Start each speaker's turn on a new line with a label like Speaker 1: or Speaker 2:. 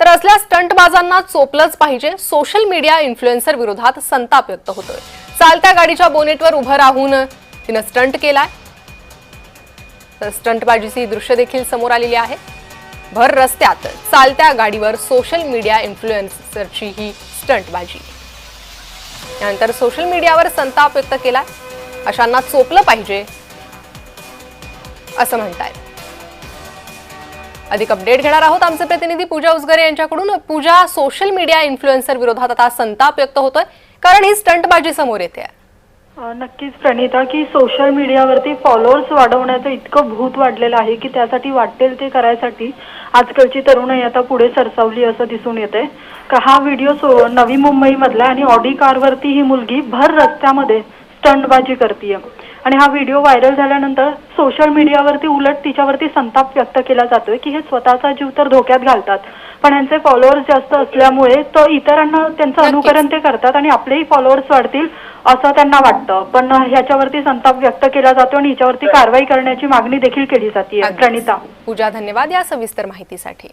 Speaker 1: तर असल्या स्टंटबाजांना चोपलंच पाहिजे। सोशल मीडिया इन्फ्लुएन्सर विरोधात संताप व्यक्त होतोय। चालत्या गाडीच्या बोनेटवर उभं राहून तिनं स्टंट केलाय। तर स्टंटबाजीची दृश्य देखील समोर आलेली आहे। भर रस्त्यात चालत्या गाडीवर सोशल मीडिया इन्फ्लुएन्सरची ही स्टंटबाजी। यानंतर सोशल मीडियावर संताप व्यक्त केलाय। अशांना चोपलं पाहिजे असं म्हणतायत। अधिक अपडेट घेणार आहोत आमचे प्रतिनिधी पूजा उसगरे यांच्याकडून। पूजा, सोशल मीडिया इन्फ्लुएन्सर विरोधात आता संताप व्यक्त होतोय, कारण ही स्टंटबाजी समोर येते।
Speaker 2: नक्कीच प्रणिता, की सोशल मीडियावरती फॉलोअर्स वाढवण्याचं इतकं भूत वाढलेलं आहे की त्यासाठी वाटेल ते करायसाठी आजकालची तरुणाई आता पुढे सरसावली असं दिसून येतंय। का हा व्हिडिओ नवी मुंबई मधला आणि ऑडी कारवरती ही मुलगी भर रस्त्यामध्ये स्टंटबाजी करतीये आणि हा व्हिडिओ व्हायरल झाल्यानंतर सोशल मीडियावरती उलट तिच्यावरती संताप व्यक्त केला जातोय की हे स्वतःचा जीव तर धोक्यात घालतात, पण यांचे फॉलोअर्स जास्त असल्यामुळे तो इतरांना त्यांचं अनुकरण ते करतात आणि आपलेही फॉलोअर्स वाढतील असं त्यांना वाटतं। पण ह्याच्यावरती संताप व्यक्त केला जातो आणि हिच्यावरती कारवाई करण्याची मागणी देखील केली जाते। प्रणिता,
Speaker 1: पूजा, धन्यवाद या सविस्तर माहितीसाठी।